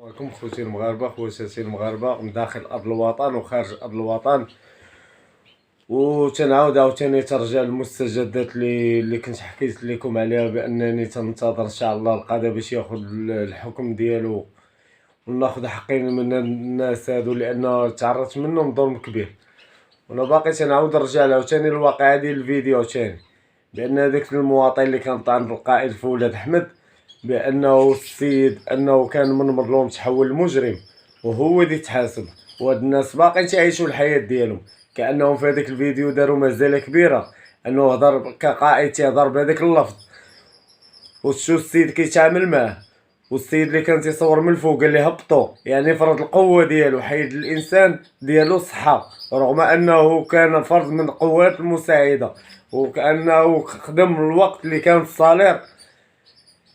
عليكم خوتي المغاربه، خواتاتي المغاربه من داخل ارض الوطن وخارج ارض الوطن. وتنعاود عاوتاني ترجع المستجدات اللي كنت حكيت لكم عليها، بانني تنتظر ان شاء الله القضاء باش ياخذ الحكم ديالو وناخذ حقي من الناس هادو، لان تعرضت منهم ظلم كبير. وانا باقي تنعاود نرجع عاوتاني للواقعه ديال الفيديو تاني، بان هذاك المواطن اللي كان طعن بالقائد فولاد احمد، بانه السيد انه كان من مظلوم تحول لمجرم وهو اللي يتحاسب، وهاد الناس باقي تعيشوا الحياه ديالهم كانهم في هذاك الفيديو داروا مزاله كبيره، انه هضر كقائد تيهضر بهذاك اللفظ وشو السيد كيتعامل معاه. والسيد اللي كان تيصور من الفوق قال لي هبطوا، يعني فرض القوه ديالو، حيد الانسان ديالو صحه، رغم انه كان فرد من القوات المساعده، وكانه خدم الوقت اللي كان الصالير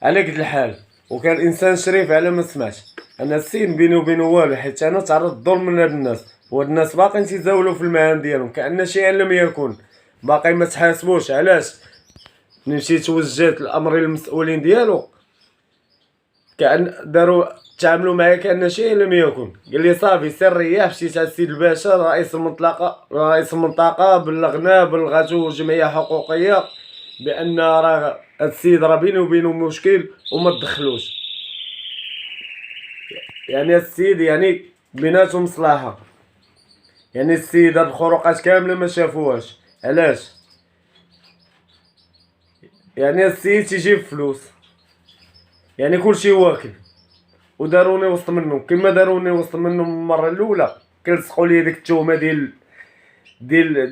على قد الحال، وكان انسان شريف على ما سمعت. انا السين بيني وبينه والو، حيت انا تعرضت الظلم من هاد الناس، وهاد الناس باقيين تيزاولوا في المهام ديالهم كأن شيئا لم يكن، باقي ما تحاسبوش. علاش؟ ملي توجهت الامر للمسؤولين ديالو كأن داروا تعاملوا معايا كأن شيء لم يكن. قال لي صافي سير ريح. مشيت على السيد الباشا رئيس المنطقه، بلغاتو جمعيه حقوقيه بان راه السيد راه بيني وبينه مشكل وما تدخلوش. يعني السيد يعني بيناتهم مصلحه، يعني السيد هاد الخروقات كامله ما شافوهاش. علاش؟ يعني السيد تيجيب فلوس، يعني كلشي واكل، وداروني وسط منهم كما داروني وسط منهم المره الاولى. كيلصقوا لي ديك التهمه ديال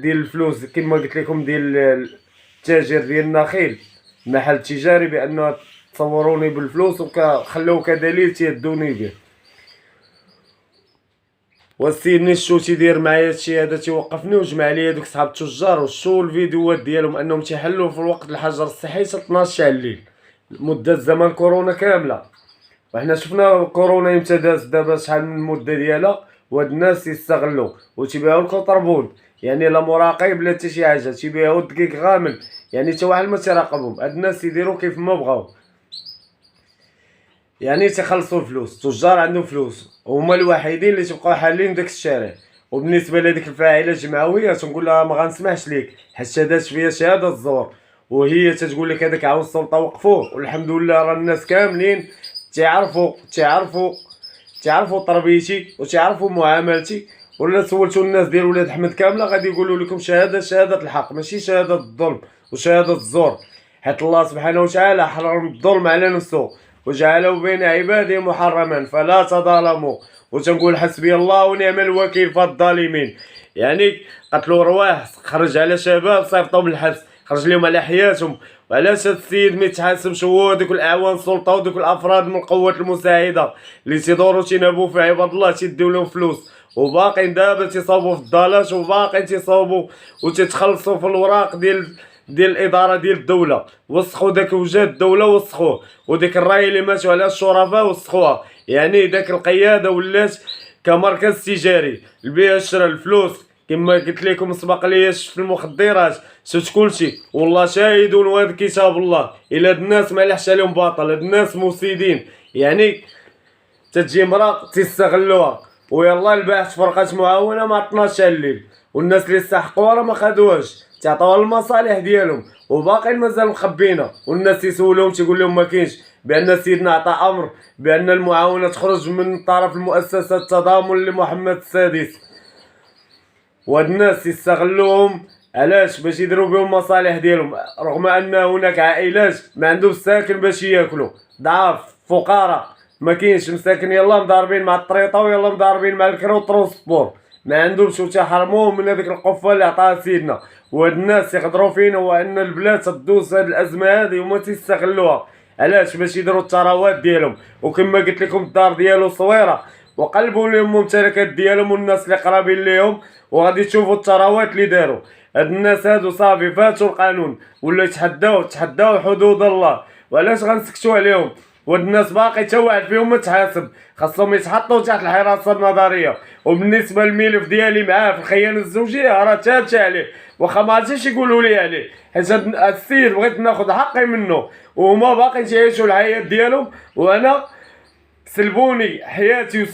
الفلوس، كما قلت لكم، ديال التاجر ديال النخيل، محل تجاري، بانه تصوروني بالفلوس وخلوه كدليل تيهدوني به. والسيد ملي شتو تيدير معايا هادشي هذا تيوقفني وجمع لي دوك صحاب التجار وشو الفيديوهات ديالهم انهم تيحلوا في الوقت الحجر الصحي حتى 12 تاع الليل، مده زمن كورونا كامله. وحنا شفنا كورونا امتى دازت، دابا شحال من المده ديالها، وهاد الناس يستغلوا وتيبيعوا الكونطربون، يعني لا مراقب لا حتى شي حاجه، تيبيعوا الدقيق غامل، يعني حتى واحد ما تيراقبهم. هاد الناس يديروا كيف ما بغاو، يعني تيخلصوا الفلوس. التجار عندهم فلوس، هما الوحيدين اللي تبقاو حالين داك الشارع. وبالنسبه لهذيك الفاعله الجمعويه تنقول لها ما غنسمحش ليك، حيت دات فيا شهاده الزور، وهي تتقول لك هذاك عاون السلطه وقفوه. والحمد لله راه الناس كاملين تعرفوا تربيتي وتعرفوا معاملتي. ولا سولتوا الناس ديال ولاد احمد كامله غادي يقولوا لكم شهاده الحق، ماشي شهاده الظلم وشهاده الزور. حيت الله سبحانه وتعالى حرم الظلم على نفسه وجعله بين عباده محرما فلا تظالموا. وتنقول حسبي الله ونعم الوكيل في الظالمين. يعني قتلوا رواح، خرج على شباب صيفطوا من الحبس، خرج لهم على حياتهم. وعلاش هاد السيد ما يتحاسبش هو ودوك الاعوان السلطه ودوك الافراد من القوات المساعده اللي تيدوروا تينهبوا في عباد الله تيديو لهم فلوس، وباقيين دابا تيصاوبوا في الضالات، وباقيين تيصاوبوا وتتخلصوا في الوراق ديال الاداره ديال الدوله. وسخوا داك وجهات الدوله وسخوه، وديك الرايه اللي ماتوا على الشرفاء وسخوها. يعني داك القياده ولات كمركز تجاري البيع الشراء الفلوس. كما قلت لكم سبق لي في المخدرات، شفت كلشي، والله شاهد وهذا كتاب الله. الا هاد الناس ما لحش عليهم باطل، هاد الناس مفسدين. يعني تتجي مرا تيستغلوها، ويلا الباحث فرقات معاونه مع 12 الليل، والناس اللي استحقوها راه ما خدوهاش، تعطوها المصالح ديالهم وباقي مازال مخبينا. والناس يسولوهم تيقول لهم ما كاينش، بان سيدنا عطى امر بان المعاونه تخرج من طرف المؤسسه التضامن لمحمد السادس. وهاد الناس يستغلوهم. علاش؟ باش يديروا بهم المصالح ديالهم، رغم ان هناك عائلات ما عندهم ساكن باش ياكلوا، ضعاف فقراء ما كاينش مساكن، يلا مضاربين مع الطريطه ويلا مضاربين مع الكرو ترونسبور، ما عندهمش، وتحرموهم من هذيك القفه اللي عطاها سيدنا. وهاد الناس يقدروا فينا وان البلاد تدوز هاد الازمه هذه وما تيستغلوها. علاش؟ باش يديروا الثروات ديالهم. وكما قلت لكم الدار ديالو صويره، وقلبوا لهم الممتلكات ديالهم والناس اللي قرابين ليهم، وغادي تشوفوا الثروات اللي داروا. هاد الناس هادو صافي فاتوا القانون، ولا تحداو حدود الله. وعلاش غنسكتوا عليهم؟ وهاد الناس باقي تا واحد فيهم ما تحاسب، خاصهم يتحطوا تحت الحراسه النظريه. وبالنسبه للملف ديالي معاه في الخيانه الزوجيه راه ثابت عليه، واخا ما عرفتش يقولوا لي عليه، حيت هاد السيد بغيت ناخذ حقي منه، وهما باقي تعيشوا الحياه ديالهم، وانا سلبوني حياتي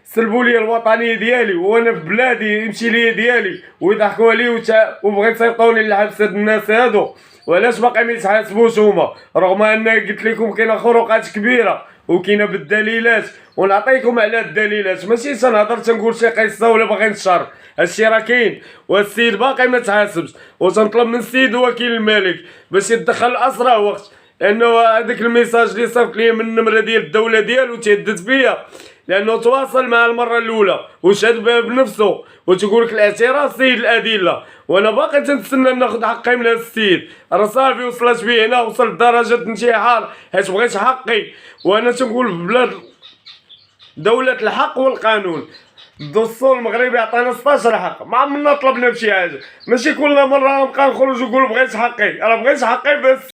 سلبوا لي الوطنيه ديالي، وانا في بلادي يمشي لي ديالي ويضحكوا علي وبغيت يسيطوني للحبس هاد الناس هادو. وعلاش باقي ما يتحاسبوش هما رغم ان قلت لكم كاينه خروقات كبيره وكاينه بالدليلات ونعطيكم على الدليلات، ماشي تنهضر تنقول شي قصه ولا باغي نشر. هادشي راه كاين والسيد باقي ما تحاسبش، وتنطلب من السيد وكيل الملك باش يتدخل اسرع وقت، لانه هذاك الميساج اللي صيفط لي من النمره ديال الدوله ديالو تهدد فيا، لانه تواصل مع المره الاولى وشهد بها بنفسه وتقول لك الاعتراف سيد الادله، وانا باقي تنتسنى ناخذ حقي من هذا السيد. راه صافي وصلت بيه هنا، وصلت لدرجه انتحار حيت بغيت حقي. وانا تنقول في بلاد دولة الحق والقانون، الدستور المغربي عطانا 16 حق، ما عمرنا طلبنا بشي حاجه، ماشي كل مره نبقى نخرج ونقول بغيت حقي، راه بغيت حقي بس